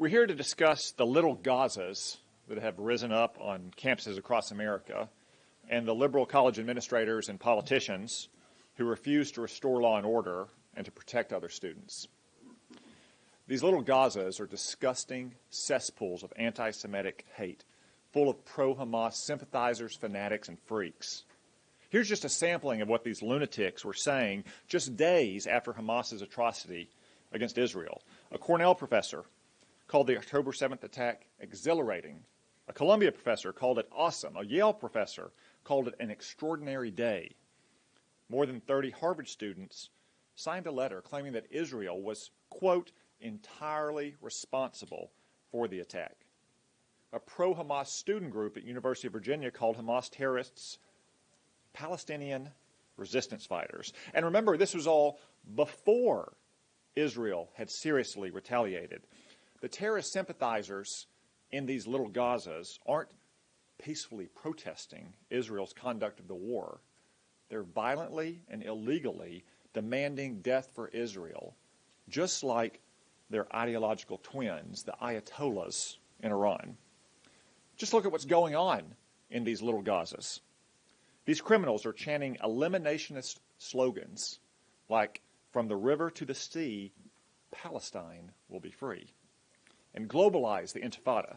We're here to discuss the little Gazas that have risen up on campuses across America and the liberal college administrators and politicians who refuse to restore law and order and to protect other students. These little Gazas are disgusting cesspools of anti-Semitic hate, full of pro-Hamas sympathizers, fanatics, and freaks. Here's just a sampling of what these lunatics were saying just days after Hamas's atrocity against Israel. A Cornell professor called the October 7th attack exhilarating. A Columbia professor called it awesome. A Yale professor called it an extraordinary day. More than 30 Harvard students signed a letter claiming that Israel was, quote, entirely responsible for the attack. A pro-Hamas student group at University of Virginia called Hamas terrorists Palestinian resistance fighters. And remember, this was all before Israel had seriously retaliated. The terrorist sympathizers in these little Gazas aren't peacefully protesting Israel's conduct of the war. They're violently and illegally demanding death for Israel, just like their ideological twins, the Ayatollahs in Iran. Just look at what's going on in these little Gazas. These criminals are chanting eliminationist slogans like, from the river to the sea, Palestine will be free, and globalize the Intifada.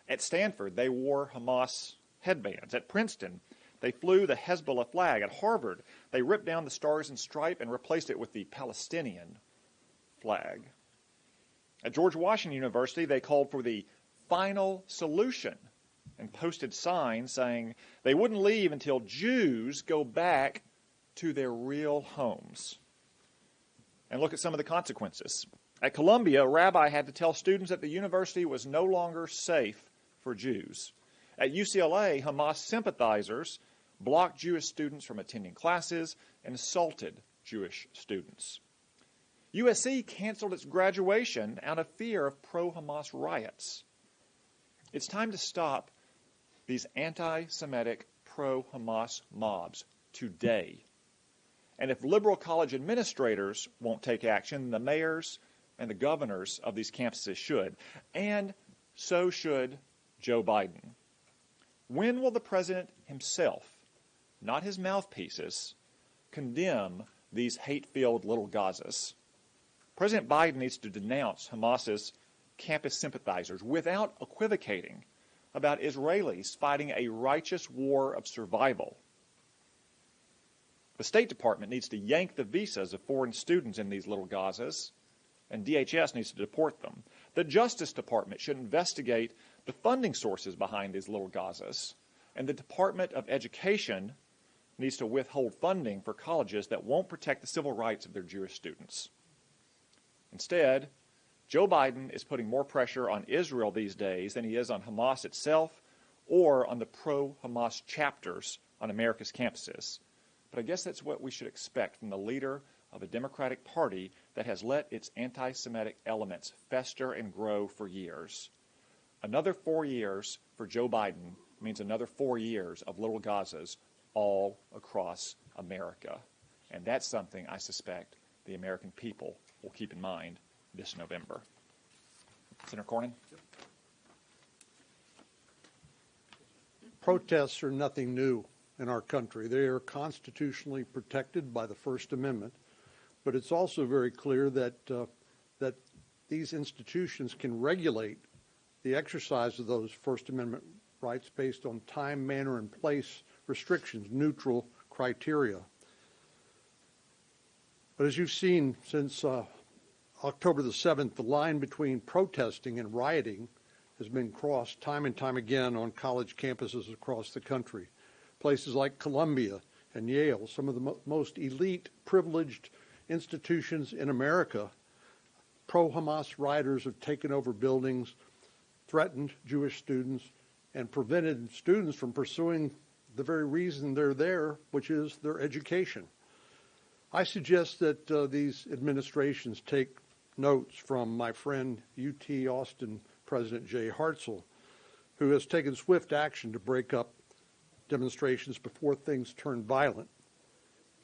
At Stanford, they wore Hamas headbands. At Princeton, they flew the Hezbollah flag. At Harvard, they ripped down the Stars and Stripe and replaced it with the Palestinian flag. At George Washington University, they called for the final solution and posted signs saying they wouldn't leave until Jews go back to their real homes. And look at some of the consequences. At Columbia, a rabbi had to tell students that the university was no longer safe for Jews. At UCLA, Hamas sympathizers blocked Jewish students from attending classes and assaulted Jewish students. USC canceled its graduation out of fear of pro-Hamas riots. It's time to stop these anti-Semitic pro-Hamas mobs today. And if liberal college administrators won't take action, the mayors and the governors of these campuses should. And so should Joe Biden. When will the president himself, not his mouthpieces, condemn these hate-filled little Gazas? President Biden needs to denounce Hamas's campus sympathizers without equivocating about Israelis fighting a righteous war of survival. The State Department needs to yank the visas of foreign students in these little Gazas, and DHS needs to deport them. The Justice Department should investigate the funding sources behind these little Gazas, and the Department of Education needs to withhold funding for colleges that won't protect the civil rights of their Jewish students. Instead, Joe Biden is putting more pressure on Israel these days than he is on Hamas itself or on the pro-Hamas chapters on America's campuses. But I guess that's what we should expect from the leader of a Democratic Party that has let its anti-Semitic elements fester and grow for years. Another 4 years for Joe Biden means another 4 years of little Gazas all across America. And that's something I suspect the American people will keep in mind this November. Senator Cornyn? Protests are nothing new in our country. They are constitutionally protected by the First Amendment, but it's also very clear that that these institutions can regulate the exercise of those First Amendment rights based on time, manner, and place restrictions, neutral criteria. But as you've seen since October the 7th, the line between protesting and rioting has been crossed time and time again on college campuses across the country. Places like Columbia and Yale, some of the most elite, privileged institutions in America, pro-Hamas rioters have taken over buildings, threatened Jewish students, and prevented students from pursuing the very reason they're there, which is their education. I suggest that these administrations take notes from my friend UT Austin President Jay Hartzell, who has taken swift action to break up demonstrations before things turn violent.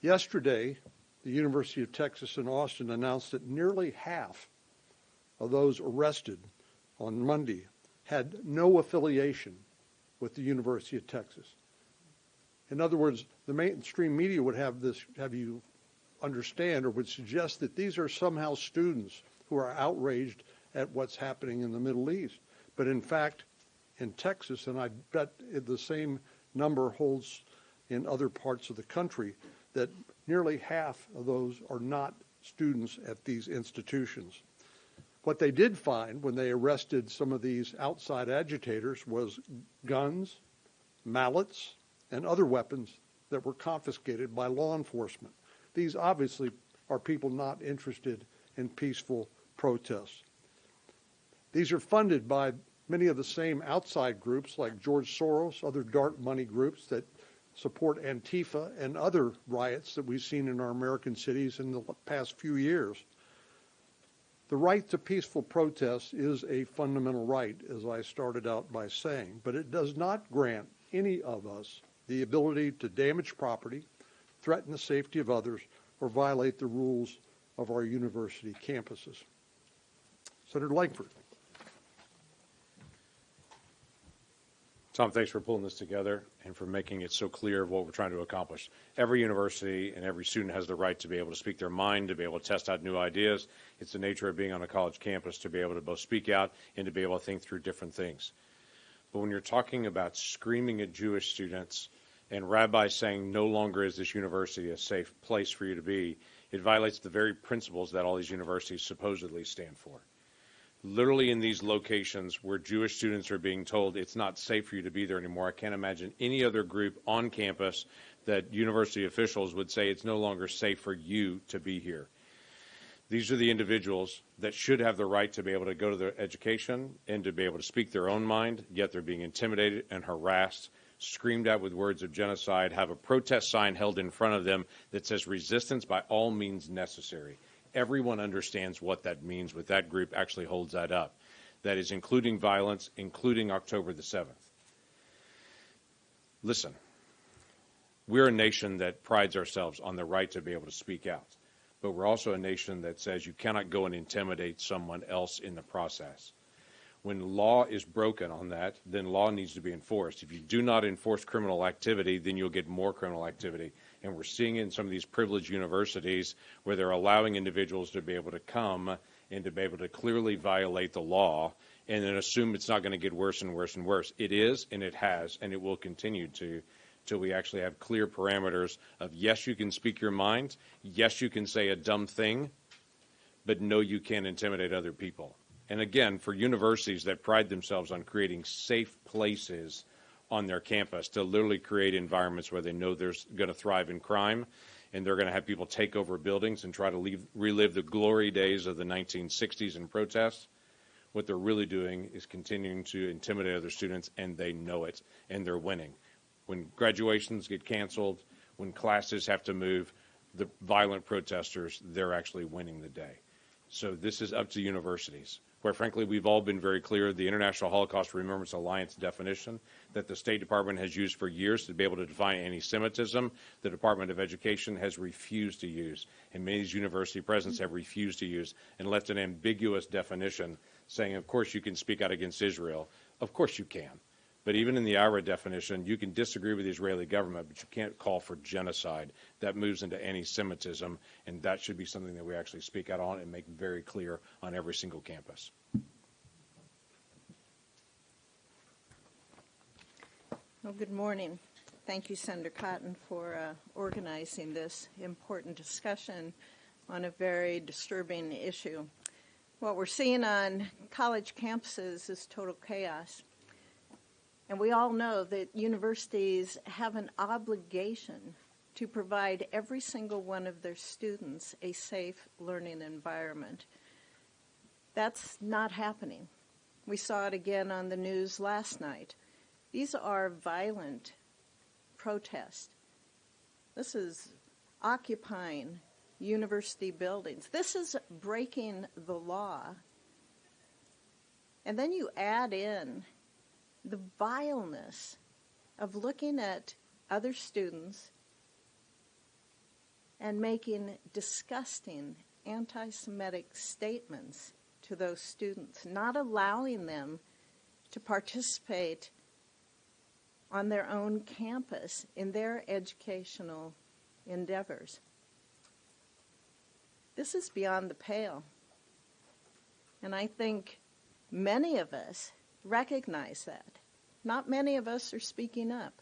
Yesterday, the University of Texas in Austin announced that nearly half of those arrested on Monday had no affiliation with the University of Texas. In other words, the mainstream media would have you understand, or would suggest that these are somehow students who are outraged at what's happening in the Middle East. But in fact, in Texas, and I bet the same number holds in other parts of the country, that nearly half of those are not students at these institutions. What they did find when they arrested some of these outside agitators was guns, mallets, and other weapons that were confiscated by law enforcement. These obviously are people not interested in peaceful protests. These are funded by many of the same outside groups like George Soros, other dark money groups that support Antifa and other riots that we've seen in our American cities in the past few years. The right to peaceful protest is a fundamental right, as I started out by saying, but it does not grant any of us the ability to damage property, threaten the safety of others, or violate the rules of our university campuses. Senator Langford. Tom, thanks for pulling this together and for making it so clear of what we're trying to accomplish. Every university and every student has the right to be able to speak their mind, to be able to test out new ideas. It's the nature of being on a college campus to be able to both speak out and to be able to think through different things. But when you're talking about screaming at Jewish students and rabbis saying no longer is this university a safe place for you to be, it violates the very principles that all these universities supposedly stand for. Literally in these locations where Jewish students are being told it's not safe for you to be there anymore, I can't imagine any other group on campus that university officials would say it's no longer safe for you to be here. These are the individuals that should have the right to be able to go to their education and to be able to speak their own mind, yet they're being intimidated and harassed, screamed at with words of genocide, have a protest sign held in front of them that says resistance by all means necessary. Everyone understands what that means, what that group actually holds that up. That is including violence, including October the 7th. Listen, we're a nation that prides ourselves on the right to be able to speak out. But we're also a nation that says you cannot go and intimidate someone else in the process. When law is broken on that, then law needs to be enforced. If you do not enforce criminal activity, then you'll get more criminal activity. And we're seeing it in some of these privileged universities where they're allowing individuals to be able to come and to be able to clearly violate the law and then assume it's not going to get worse and worse and worse. It is, and it has, and it will continue to, till we actually have clear parameters of, yes, you can speak your mind, yes, you can say a dumb thing, but no, you can't intimidate other people. And again, for universities that pride themselves on creating safe places on their campus to literally create environments where they know they're going to thrive in crime and they're going to have people take over buildings and try to relive the glory days of the 1960s and protests, what they're really doing is continuing to intimidate other students, and they know it, and they're winning. When graduations get canceled, when classes have to move, the violent protesters, they're actually winning the day. So this is up to universities. Quite frankly, we've all been very clear, the International Holocaust Remembrance Alliance definition that the State Department has used for years to be able to define anti-Semitism, the Department of Education has refused to use, and many of these university presidents have refused to use and left an ambiguous definition saying, of course you can speak out against Israel. Of course you can. But even in the IRA definition, you can disagree with the Israeli government, but you can't call for genocide. That moves into anti-Semitism, and that should be something that we actually speak out on and make very clear on every single campus. Well, good morning. Thank you, Senator Cotton, for organizing this important discussion on a very disturbing issue. What we're seeing on college campuses is total chaos. And we all know that universities have an obligation to provide every single one of their students a safe learning environment. That's not happening. We saw it again on the news last night. These are violent protests. This is occupying university buildings. This is breaking the law. And then you add in the vileness of looking at other students and making disgusting anti-Semitic statements to those students, not allowing them to participate on their own campus in their educational endeavors. This is beyond the pale. And I think many of us recognize that. Not many of us are speaking up.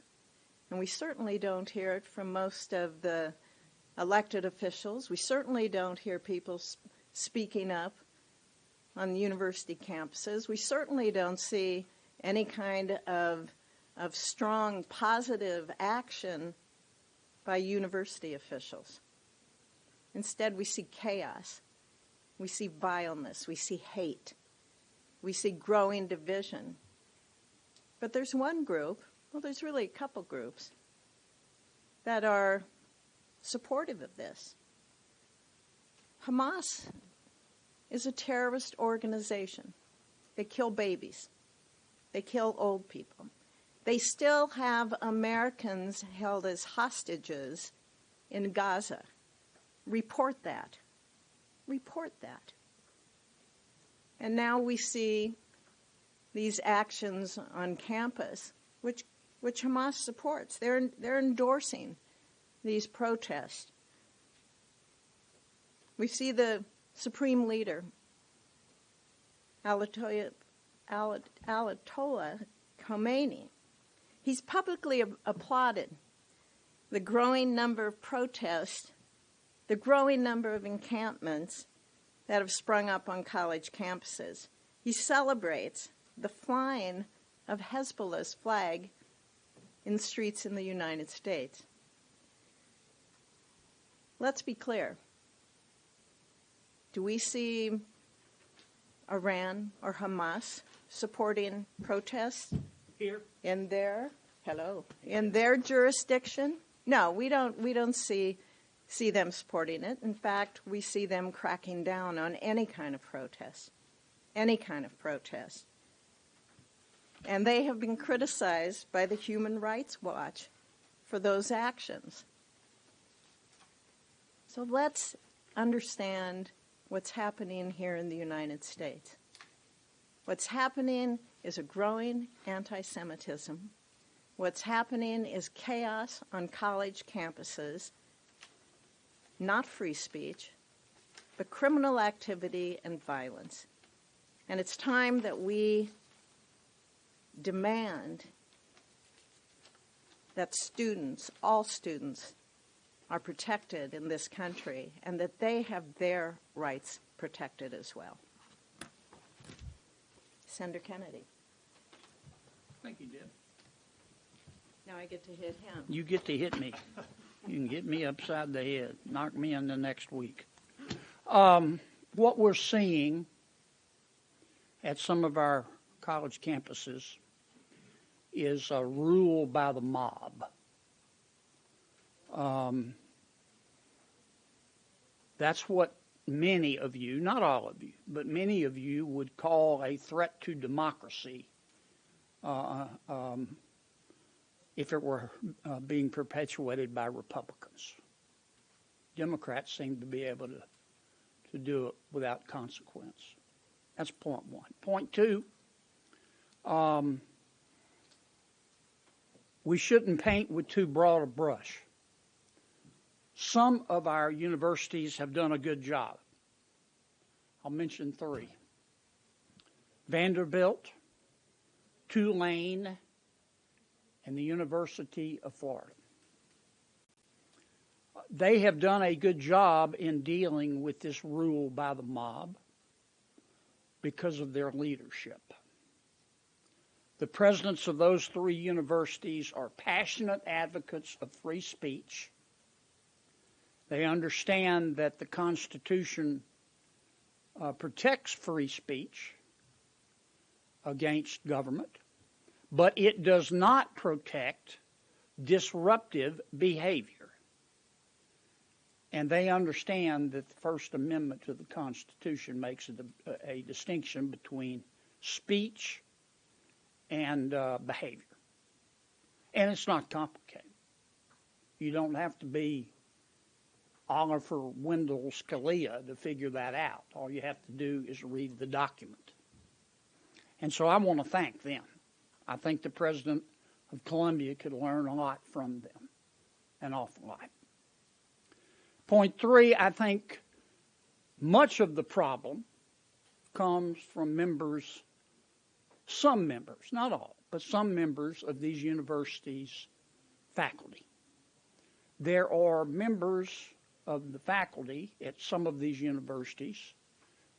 And we certainly don't hear it from most of the elected officials. We certainly don't hear people speaking up on university campuses. We certainly don't see any kind of strong positive action by university officials. Instead, we see chaos. We see vileness. We see hate. We see growing division. But there's one group, well, there's really a couple groups, that are supportive of this. Hamas is a terrorist organization. They kill babies. They kill old people. They still have Americans held as hostages in Gaza. Report that. Report that. And now we see these actions on campus, which Hamas supports. They're endorsing these protests. We see the Supreme Leader, Ayatollah Khomeini. He's publicly applauded the growing number of protests, the growing number of encampments that have sprung up on college campuses. He celebrates the flying of Hezbollah's flag in streets in the United States. Let's be clear. Do we see Iran or Hamas supporting protests Here. in their jurisdiction? No, we don't see them supporting it. In fact, we see them cracking down on any kind of protest. Any kind of protest. And they have been criticized by the Human Rights Watch for those actions. So let's understand what's happening here in the United States. What's happening is a growing anti-Semitism. What's happening is chaos on college campuses, not free speech, but criminal activity and violence. And it's time that we demand that students, all students, are protected in this country and that they have their rights protected as well. Senator Kennedy. Thank you, Deb. Now I get to hit him. You get to hit me. You can get me upside the head. Knock me in the next week. What we're seeing at some of our college campuses is a rule by the mob. That's what many of you, not all of you, but many of you would call a threat to democracy if it were being perpetuated by Republicans. Democrats seem to be able to do it without consequence. That's point one. Point two, we shouldn't paint with too broad a brush. Some of our universities have done a good job. I'll mention three. Vanderbilt, Tulane, and the University of Florida. They have done a good job in dealing with this rule by the mob because of their leadership. The presidents of those three universities are passionate advocates of free speech. They understand that the Constitution protects free speech against government, but it does not protect disruptive behavior. And they understand that the First Amendment to the Constitution makes a distinction between speech and behavior. And it's not complicated. You don't have to be Oliver Wendell Scalia to figure that out. All you have to do is read the document. And so I want to thank them. I think the President of Columbia could learn a lot from them, an awful lot. Point 3, I think much of the problem comes from members, some members, not all, but some members of these universities' faculty. There are members of the faculty at some of these universities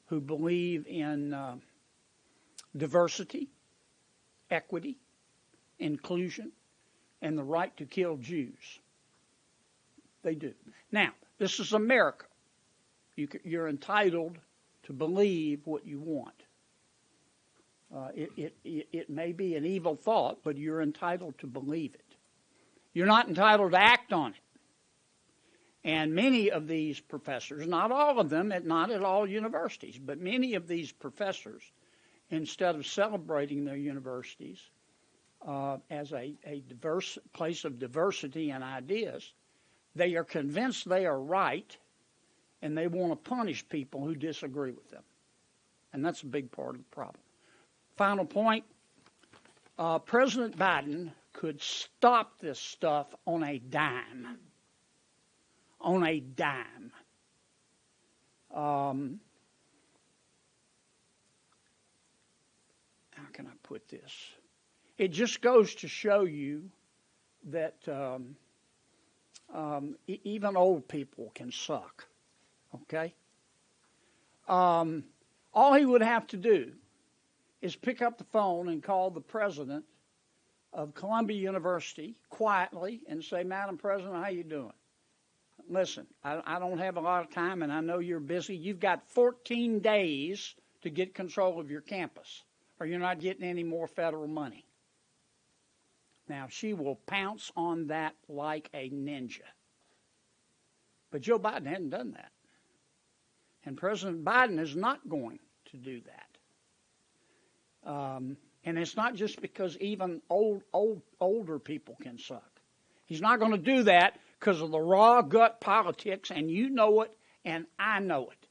who believe in diversity, equity, inclusion, and the right to kill Jews. They do. Now, this is America. You're entitled to believe what you want. It may be an evil thought, but you're entitled to believe it. You're not entitled to act on it. And many of these professors, not all of them, not at all universities, but many of these professors, instead of celebrating their universities as a diverse place of diversity and ideas, they are convinced they are right, and they want to punish people who disagree with them. And that's a big part of the problem. Final point, President Biden could stop this stuff on a dime. On a dime. How can I put this? It just goes to show you that even old people can suck. Okay? All he would have to do is pick up the phone and call the president of Columbia University quietly and say, Madam President, how you doing? Listen, I don't have a lot of time, and I know you're busy. You've got 14 days to get control of your campus, or you're not getting any more federal money. Now, she will pounce on that like a ninja. But Joe Biden hadn't done that. And President Biden is not going to do that. And it's not just because even older people can suck. He's not going to do that because of the raw gut politics, and you know it, and I know it.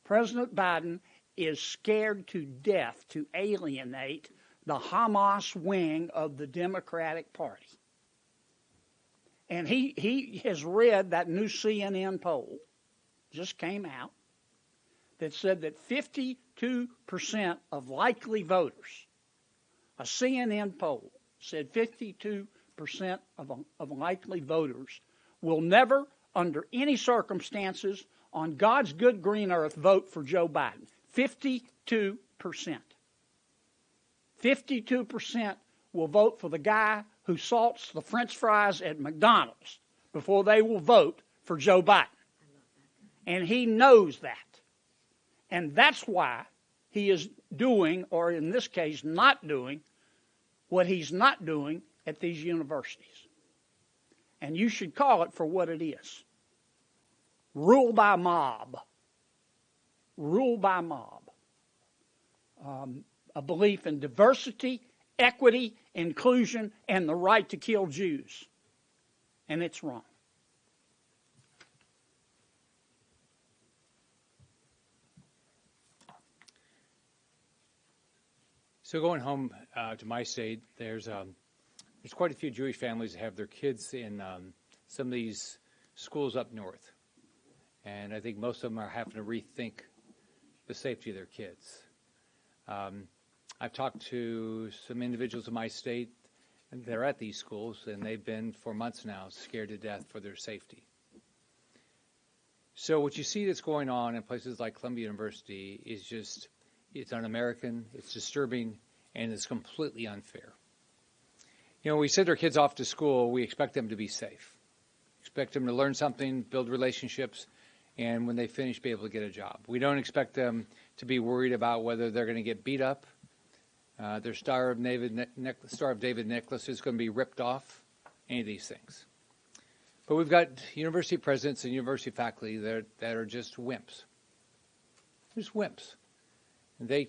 President Biden is scared to death to alienate the Hamas wing of the Democratic Party. And he has read that new CNN poll, just came out, that said that 52% of likely voters, a CNN poll said 52% of likely voters will never, under any circumstances, on God's good green earth, vote for Joe Biden. 52%. 52% will vote for the guy who salts the French fries at McDonald's before they will vote for Joe Biden. And he knows that. And that's why he is doing, or in this case, not doing, what he's not doing at these universities. And you should call it for what it is. Rule by mob. Rule by mob. A belief in diversity, equity, inclusion, and the right to kill Jews. And it's wrong. So going home to my state, there's quite a few Jewish families that have their kids in some of these schools up north. And I think most of them are having to rethink the safety of their kids. I've talked to some individuals in my state that are at these schools, and they've been for months now scared to death for their safety. So what you see that's going on in places like Columbia University is just, it's un-American, it's disturbing, and it's completely unfair. You know, we send our kids off to school, we expect them to be safe. Expect them to learn something, build relationships, and when they finish, be able to get a job. We don't expect them to be worried about whether they're going to get beat up. Their Star of David necklace is going to be ripped off, any of these things. But we've got university presidents and university faculty that are just wimps. Just wimps. They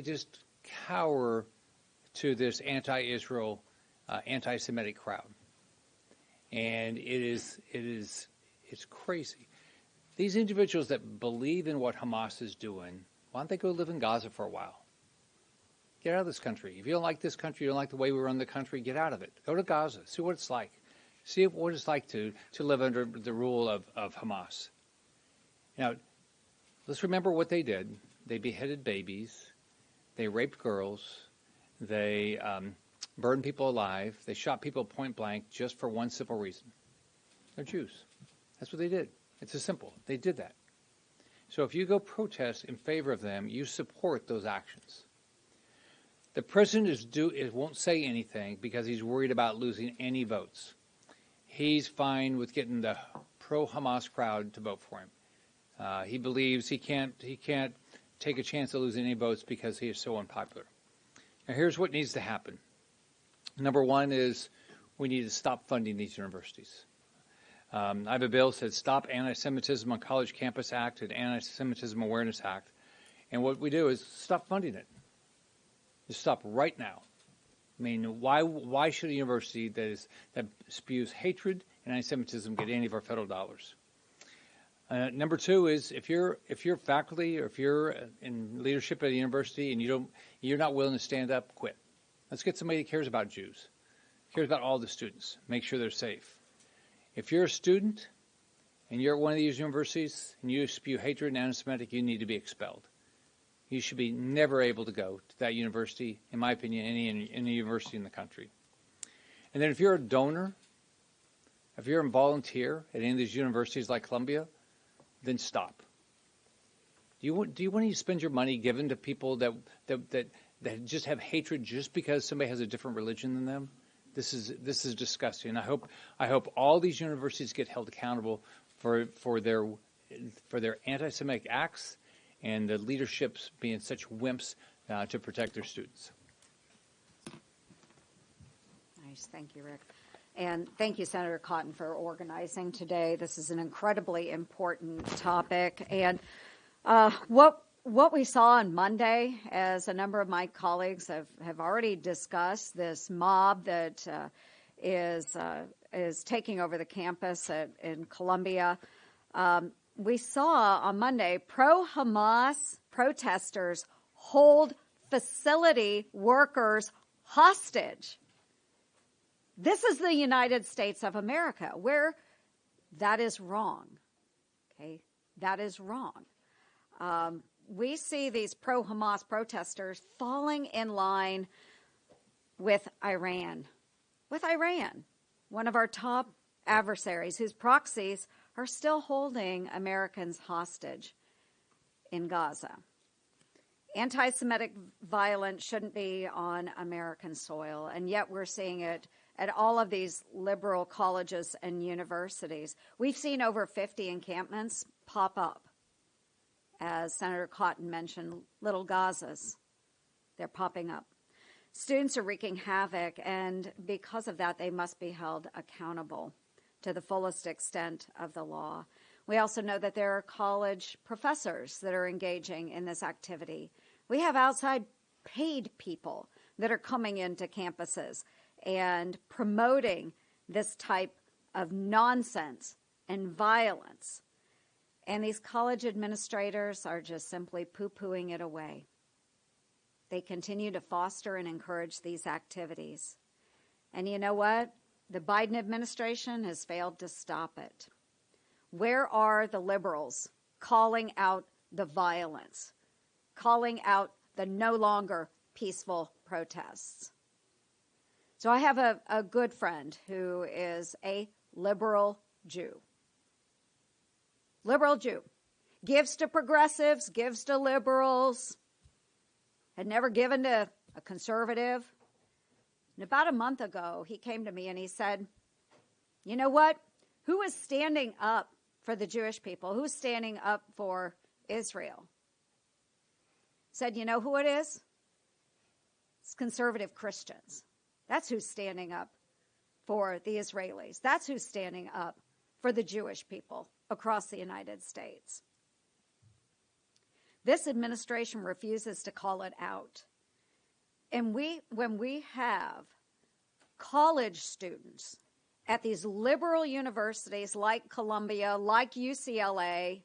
just cower to this anti-Israel, anti-Semitic crowd, and it is It's crazy. These individuals that believe in what Hamas is doing, why don't they go live in Gaza for a while? Get out of this country. If you don't like this country, you don't like the way we run the country, get out of it. Go to Gaza. See what it's like. See what it's like to live under the rule of Hamas. Now, let's remember what they did. They beheaded babies. They raped girls. They burned people alive. They shot people point blank just for one simple reason. They're Jews. That's what they did. It's as simple. They did that. So if you go protest in favor of them, you support those actions. The president won't say anything because he's worried about losing any votes. He's fine with getting the pro-Hamas crowd to vote for him. He believes he can't take a chance of losing any votes because he is so unpopular. Now, here's what needs to happen. Number one is we need to stop funding these universities. I have a bill that says Stop Anti-Semitism on College Campus Act and Anti-Semitism Awareness Act. And what we do is stop funding it. Just stop right now. I mean, why should a university that spews hatred and anti-Semitism get any of our federal dollars? Number two is if you're faculty or if you're in leadership at a university and you're not willing to stand up, quit. Let's get somebody that cares about Jews, cares about all the students, make sure they're safe. If you're a student and you're at one of these universities and you spew hatred and anti-Semitic, you need to be expelled. You should be never able to go to that university, in my opinion, any university in the country. And then if you're a donor, if you're a volunteer at any of these universities like Columbia, then stop. Do you want to spend your money given to people that just have hatred just because somebody has a different religion than them? This is disgusting. And I hope all these universities get held accountable for their anti-Semitic acts and the leaderships being such wimps to protect their students. Nice. Thank you, Rick. And thank you, Senator Cotton, for organizing today. This is an incredibly important topic. And what we saw on Monday, as a number of my colleagues have already discussed, this mob that is taking over the campus in Columbia, we saw on Monday pro-Hamas protesters hold facility workers hostage. This is the United States of America, where that is wrong. Okay, that is wrong. We see these pro-Hamas protesters falling in line with Iran, one of our top adversaries whose proxies are still holding Americans hostage in Gaza. Anti-Semitic violence shouldn't be on American soil, and yet we're seeing it at all of these liberal colleges and universities. We've seen over 50 encampments pop up. As Senator Cotton mentioned, little Gazas, they're popping up. Students are wreaking havoc, and because of that, they must be held accountable to the fullest extent of the law. We also know that there are college professors that are engaging in this activity. We have outside paid people that are coming into campuses and promoting this type of nonsense and violence. And these college administrators are just simply poo-pooing it away. They continue to foster and encourage these activities. And you know what? The Biden administration has failed to stop it. Where are the liberals calling out the violence, calling out the no longer peaceful protests? So I have a good friend who is a liberal Jew. Liberal Jew. Gives to progressives, gives to liberals. Had never given to a conservative. And about a month ago, he came to me and he said, you know what? Who is standing up for the Jewish people? Who's standing up for Israel? Said, you know who it is? It's conservative Christians. That's who's standing up for the Israelis. That's who's standing up for the Jewish people across the United States. This administration refuses to call it out. And when we have college students at these liberal universities like Columbia, like UCLA,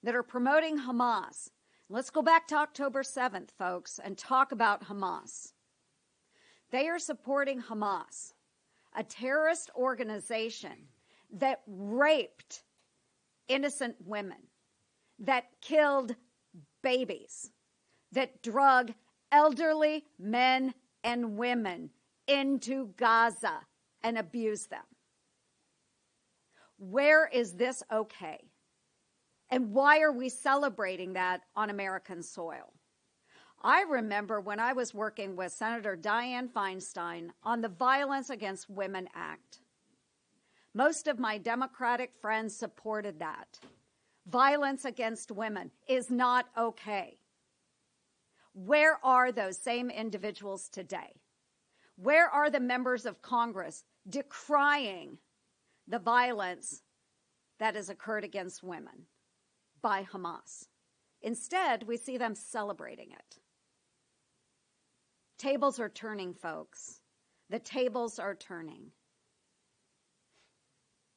that are promoting Hamas. Let's go back to October 7th, folks, and talk about Hamas. They are supporting Hamas, a terrorist organization that raped innocent women, that killed babies, that drug elderly men and women into Gaza and abused them. Where is this okay? And why are we celebrating that on American soil? I remember when I was working with Senator Dianne Feinstein on the Violence Against Women Act. Most of my Democratic friends supported that. Violence against women is not okay. Where are those same individuals today? Where are the members of Congress decrying the violence that has occurred against women by Hamas? Instead, we see them celebrating it. Tables are turning, folks. The tables are turning.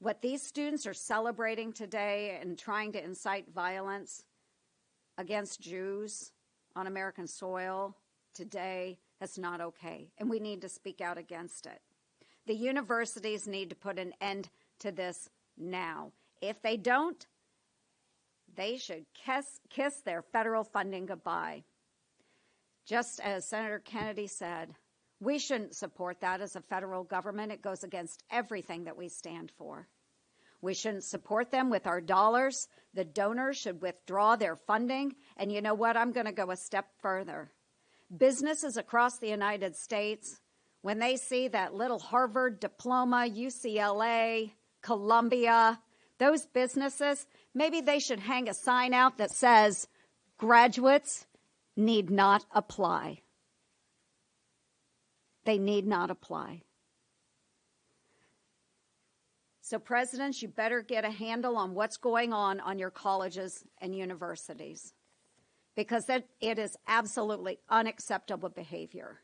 What these students are celebrating today and trying to incite violence against Jews on American soil today, that's not okay. And we need to speak out against it. The universities need to put an end to this now. If they don't, they should kiss their federal funding goodbye. Just as Senator Kennedy said, we shouldn't support that as a federal government. It goes against everything that we stand for. We shouldn't support them with our dollars. The donors should withdraw their funding. And you know what? I'm going to go a step further. Businesses across the United States, when they see that little Harvard diploma, UCLA, Columbia, those businesses, maybe they should hang a sign out that says, graduates need not apply. They need not apply. So presidents, you better get a handle on what's going on your colleges and universities, because it is absolutely unacceptable behavior.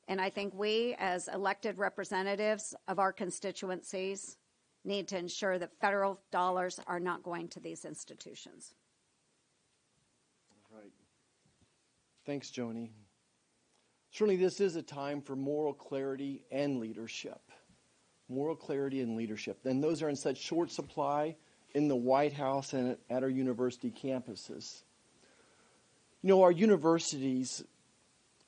And I think we, as elected representatives of our constituencies, need to ensure that federal dollars are not going to these institutions. Right. Thanks, Joni. Certainly this is a time for moral clarity and leadership. Moral clarity and leadership. And those are in such short supply in the White House and at our university campuses. You know, our universities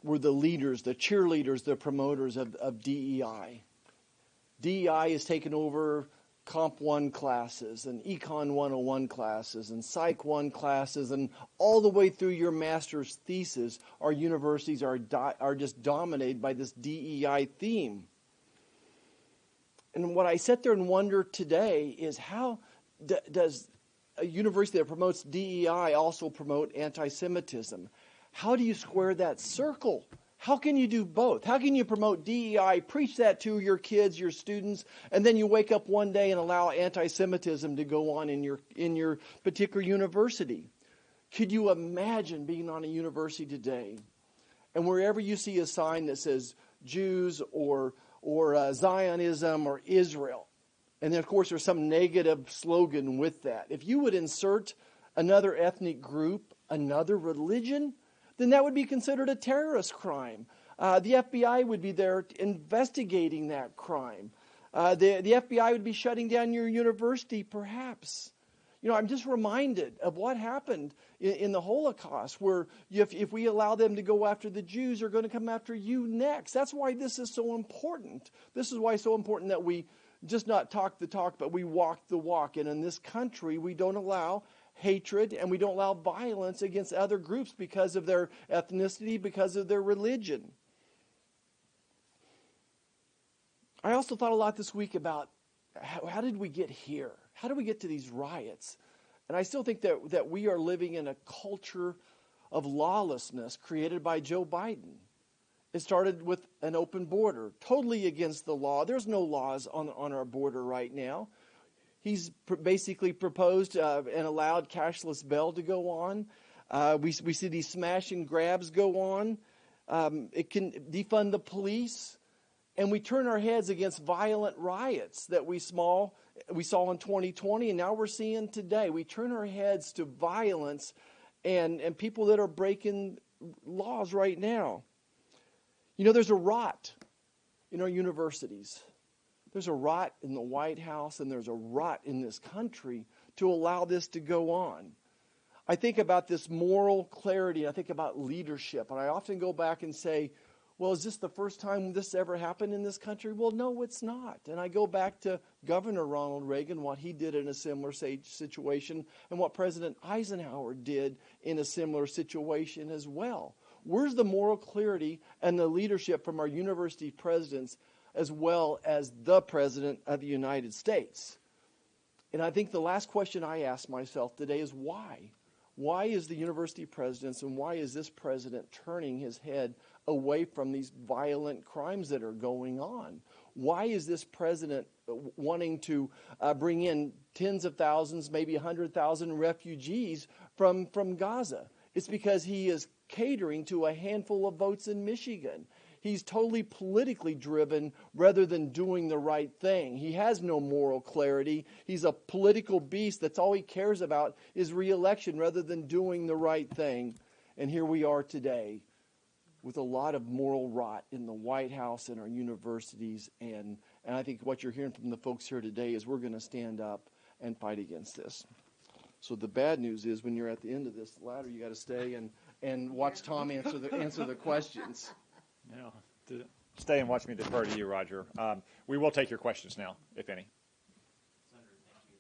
were the leaders, the cheerleaders, the promoters of DEI. DEI has taken over Comp 1 classes and Econ 101 classes and Psych 1 classes, and all the way through your master's thesis, our universities are just dominated by this DEI theme. And what I sit there and wonder today is how does a university that promotes DEI also promote anti-Semitism? How do you square that circle? How can you do both? How can you promote DEI, preach that to your kids, your students, and then you wake up one day and allow anti-Semitism to go on in your particular university? Could you imagine being on a university today, and wherever you see a sign that says Jews or Zionism or Israel, and then of course there's some negative slogan with that. If you would insert another ethnic group, another religion, then that would be considered a terrorist crime. The FBI would be there investigating that crime. The FBI would be shutting down your university, perhaps. You know, I'm just reminded of what happened in the Holocaust, where if we allow them to go after the Jews, they're going to come after you next. That's why this is so important. This is why it's so important that we just not talk the talk, but we walk the walk. And in this country, we don't allow hatred and we don't allow violence against other groups because of their ethnicity, because of their religion. I also thought a lot this week about how did we get here? How do we get to these riots? And I still think that we are living in a culture of lawlessness created by Joe Biden. It started with an open border, totally against the law. There's no laws on our border right now. He's basically proposed and allowed cashless bail to go on. We see these smash and grabs go on. It can defund the police. And we turn our heads against violent riots that we saw in 2020, and now we're seeing today. We turn our heads to violence and people that are breaking laws right now. You know, there's a rot in our universities. There's a rot in the White House, and there's a rot in this country to allow this to go on. I think about this moral clarity. I think about leadership. And I often go back and say, well, is this the first time this ever happened in this country? Well, no, it's not. And I go back to Governor Ronald Reagan, what he did in a similar situation, and what President Eisenhower did in a similar situation as well. Where's the moral clarity and the leadership from our university presidents as well as the President of the United States? And I think the last question I ask myself today is why? Why is the university presidents and why is this president turning his head away from these violent crimes that are going on? Why is this president wanting to bring in tens of thousands, maybe 100,000 refugees from Gaza? It's because he is catering to a handful of votes in Michigan. He's totally politically driven rather than doing the right thing. He has no moral clarity. He's a political beast. That's all he cares about is re-election rather than doing the right thing. And here we are today with a lot of moral rot in the White House and our universities. And I think what you're hearing from the folks here today is we're going to stand up and fight against this. So the bad news is when you're at the end of this ladder, you got to stay and watch Tom answer the questions. Yeah. Stay and watch me defer to you, Roger. We will take your questions now, if any. Senator, thank you.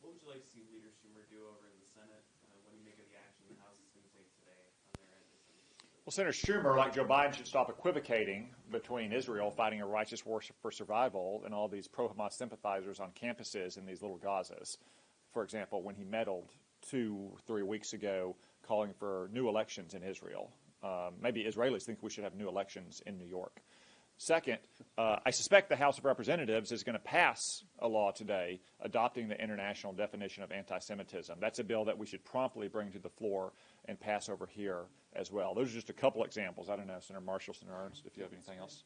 What would you like to see Leader Schumer do over in the Senate? What do you make of the action the House is going to take today on their anti-Semitism? Well, Senator Schumer, like Joe Biden, should stop equivocating between Israel fighting a righteous war for survival and all these pro-Hamas sympathizers on campuses in these little Gazas. For example, when he meddled 2-3 weeks ago calling for new elections in Israel. Maybe Israelis think we should have new elections in New York. Second, I suspect the House of Representatives is going to pass a law today adopting the international definition of anti-Semitism. That's a bill that we should promptly bring to the floor and pass over here as well. Those are just a couple examples. I don't know, Senator Marshall, Senator Ernst, if you have anything else.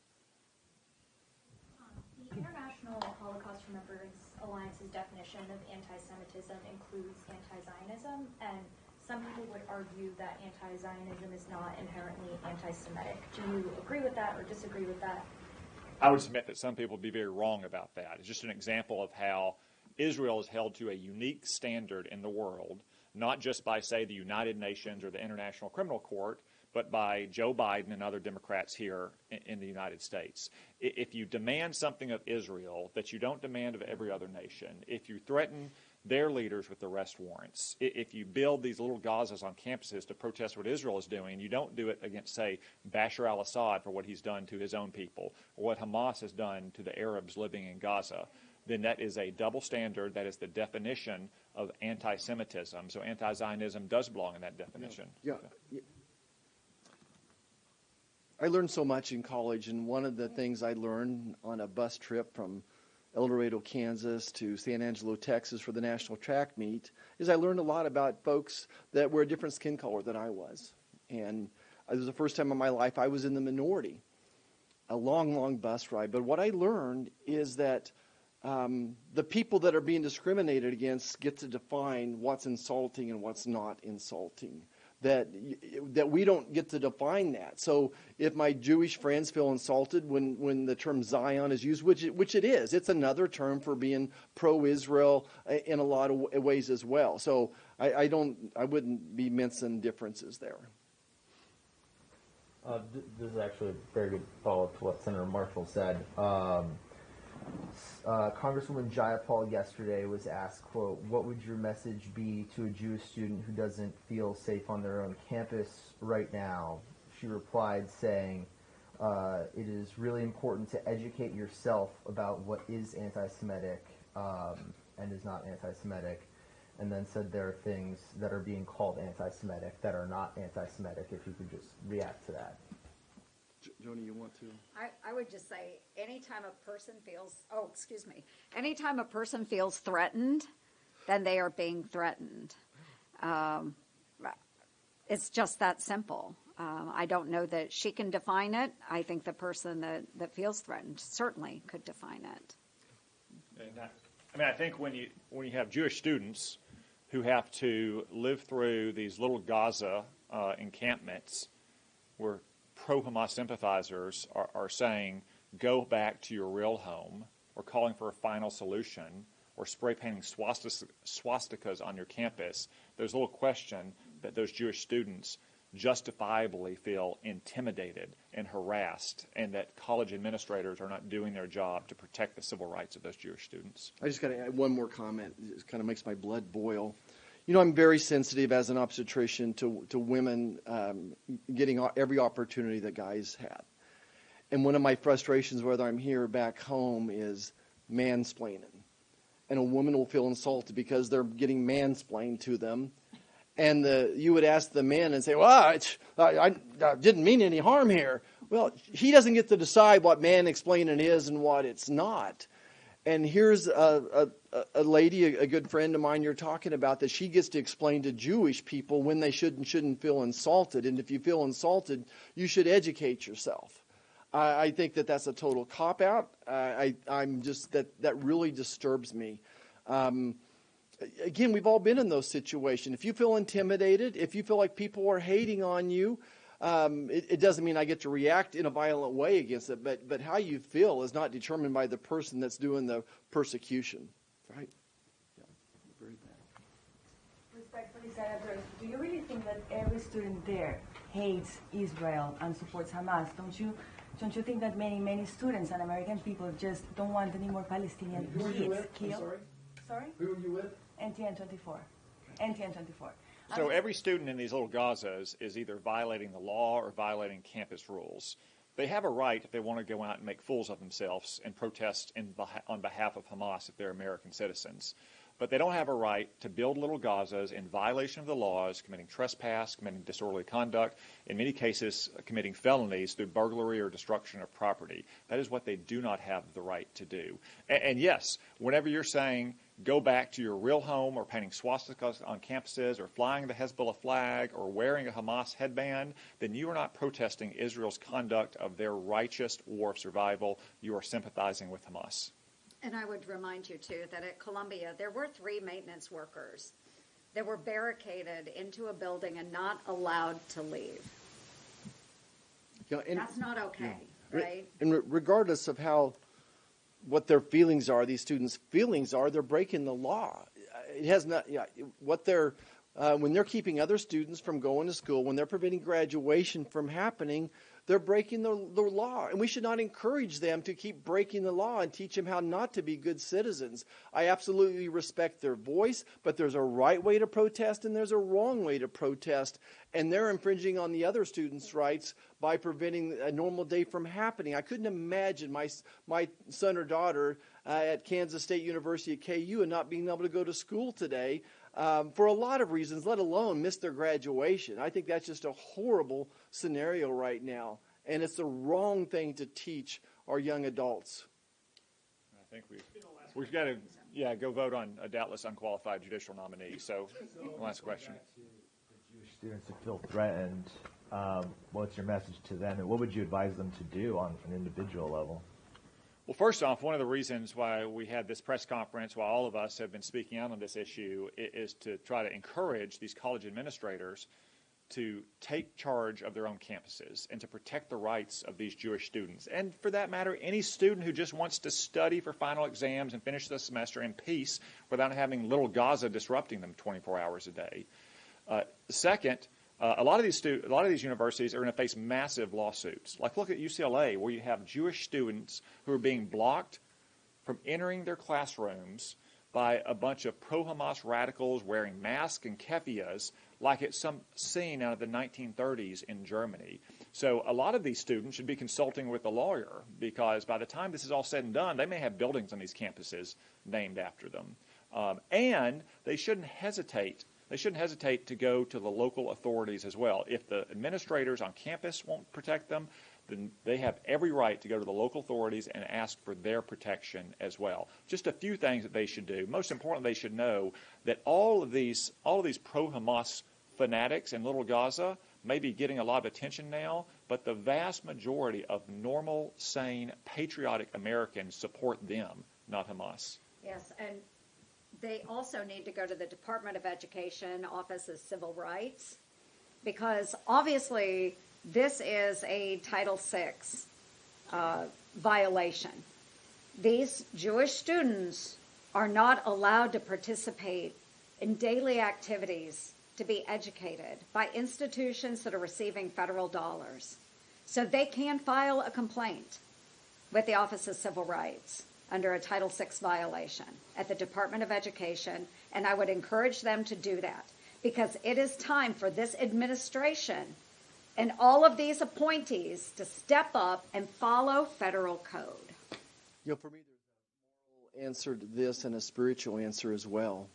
The International Holocaust Remembrance Alliance's definition of anti-Semitism includes anti-Zionism, and some people would argue that anti-Zionism is not inherently anti-Semitic. Do you agree with that or disagree with that? I would submit that some people would be very wrong about that. It's just an example of how Israel is held to a unique standard in the world, not just by, say, the United Nations or the International Criminal Court, but by Joe Biden and other Democrats here in the United States. If you demand something of Israel that you don't demand of every other nation, if you threaten their leaders with arrest warrants, if you build these little Gazas on campuses to protest what Israel is doing, you don't do it against, say, Bashar al-Assad for what he's done to his own people, or what Hamas has done to the Arabs living in Gaza, then that is a double standard. That is the definition of anti-Semitism. So anti-Zionism does belong in that definition. Yeah. I learned so much in college, and one of the things I learned on a bus trip from El Dorado, Kansas to San Angelo, Texas for the national track meet is I learned a lot about folks that were a different skin color than I was. And it was the first time in my life I was in the minority. A long, long bus ride. But what I learned is that the people that are being discriminated against get to define what's insulting and what's not insulting. That we don't get to define that. So if my Jewish friends feel insulted when the term Zion is used, which it is, it's another term for being pro-Israel in a lot of ways as well. So I wouldn't be mincing differences there. This is actually a very good follow-up to what Senator Marshall said. Congresswoman Jayapal yesterday was asked, quote, what would your message be to a Jewish student who doesn't feel safe on their own campus right now? She replied saying, it is really important to educate yourself about what is anti-Semitic and is not anti-Semitic, and then said there are things that are being called anti-Semitic that are not anti-Semitic, if you could just react to that. Joni, you want to? I would just say anytime a person feels threatened, then they are being threatened. It's just that simple. I don't know that she can define it. I think the person that feels threatened certainly could define it. I think when you have Jewish students who have to live through these little Gaza encampments where pro-Hamas sympathizers are saying, go back to your real home, or calling for a final solution, or spray painting swastikas on your campus, there's little question that those Jewish students justifiably feel intimidated and harassed, and that college administrators are not doing their job to protect the civil rights of those Jewish students. I just got to add one more comment. It kind of makes my blood boil. You know, I'm very sensitive as an obstetrician to women getting every opportunity that guys have. And one of my frustrations, whether I'm here or back home, is mansplaining. And a woman will feel insulted because they're getting mansplained to them. And you would ask the man and say, well, I didn't mean any harm here. Well, he doesn't get to decide what man-explaining is and what it's not. And here's a lady, a good friend of mine you're talking about, that she gets to explain to Jewish people when they should and shouldn't feel insulted. And if you feel insulted, you should educate yourself. I think that's a total cop-out. I'm just, that really disturbs me. Again, we've all been in those situations. If you feel intimidated, if you feel like people are hating on you, it doesn't mean I get to react in a violent way against it, but how you feel is not determined by the person that's doing the persecution, right? Yeah, very bad. Respectfully, Senator, do you really think that every student there hates Israel and supports Hamas? Don't you think that many students and American people just don't want any more Palestinian kids killed? Sorry? Who are you with? NTN 24. NTN 24. So every student in these little Gazas is either violating the law or violating campus rules. They have a right, if they want to go out and make fools of themselves and protest on behalf of Hamas if they're American citizens. But they don't have a right to build little Gazas in violation of the laws, committing trespass, committing disorderly conduct, in many cases committing felonies through burglary or destruction of property. That is what they do not have the right to do. And yes, whenever you're saying go back to your real home, or painting swastikas on campuses, or flying the Hezbollah flag, or wearing a Hamas headband, then you are not protesting Israel's conduct of their righteous war of survival. You are sympathizing with Hamas. And I would remind you, too, that at Columbia, there were 3 maintenance workers that were barricaded into a building and not allowed to leave. That's not okay, right? And regardless of what their feelings are, these students' feelings are, they're breaking the law. It has not, when they're keeping other students from going to school, when they're preventing graduation from happening, they're breaking the law. And we should not encourage them to keep breaking the law and teach them how not to be good citizens. I absolutely respect their voice, but there's a right way to protest and there's a wrong way to protest. And they're infringing on the other students' rights by preventing a normal day from happening. I couldn't imagine my son or daughter at Kansas State University at KU and not being able to go to school today for a lot of reasons, let alone miss their graduation. I think that's just a horrible scenario right now, and it's the wrong thing to teach our young adults. I think we've got to go vote on a doubtless unqualified judicial nominee. So, last question. The Jewish students who feel threatened, what's your message to them, and what would you advise them to do on an individual level? Well, first off, one of the reasons why we had this press conference, why all of us have been speaking out on this issue, is to try to encourage these college administrators to take charge of their own campuses and to protect the rights of these Jewish students. And for that matter, any student who just wants to study for final exams and finish the semester in peace without having little Gaza disrupting them 24 hours a day. Second, a lot of these universities are going to face massive lawsuits. Like, look at UCLA, where you have Jewish students who are being blocked from entering their classrooms by a bunch of pro-Hamas radicals wearing masks and keffiyehs, like it's some scene out of the 1930s in Germany. So a lot of these students should be consulting with a lawyer, because by the time this is all said and done, they may have buildings on these campuses named after them. And they shouldn't hesitate. They shouldn't hesitate to go to the local authorities as well. If the administrators on campus won't protect them, then they have every right to go to the local authorities and ask for their protection as well. Just a few things that they should do. Most importantly, they should know that all of these pro-Hamas fanatics in Little Gaza may be getting a lot of attention now, but the vast majority of normal, sane, patriotic Americans support them, not Hamas. Yes, and they also need to go to the Department of Education, Office of Civil Rights, because obviously this is a Title VI violation. These Jewish students are not allowed to participate in daily activities to be educated by institutions that are receiving federal dollars. So they can file a complaint with the Office of Civil Rights under a Title VI violation at the Department of Education, and I would encourage them to do that because it is time for this administration and all of these appointees to step up and follow federal code. You know, for me, there's a moral answer to this and a spiritual answer as well.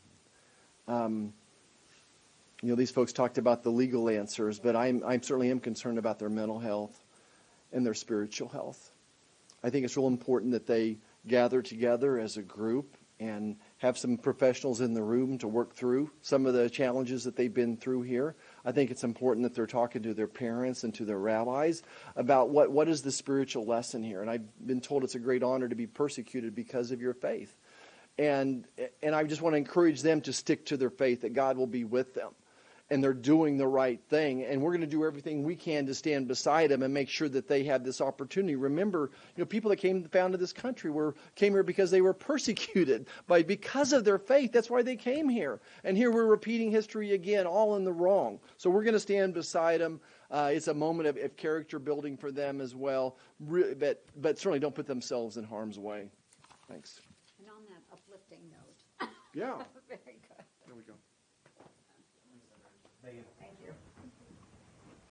You know, these folks talked about the legal answers, but I certainly am concerned about their mental health and their spiritual health. I think it's real important that they gather together as a group and have some professionals in the room to work through some of the challenges that they've been through here. I think it's important that they're talking to their parents and to their rabbis about what is the spiritual lesson here. And I've been told it's a great honor to be persecuted because of your faith. And I just want to encourage them to stick to their faith, that God will be with them. And they're doing the right thing. And we're going to do everything we can to stand beside them and make sure that they have this opportunity. Remember, you know, people that founded this country came here because they were persecuted because of their faith. That's why they came here. And here we're repeating history again, all in the wrong. So we're going to stand beside them. It's a moment of character building for them as well. But certainly don't put themselves in harm's way. Thanks. And on that uplifting note. Yeah. Very good. There we go. Megan,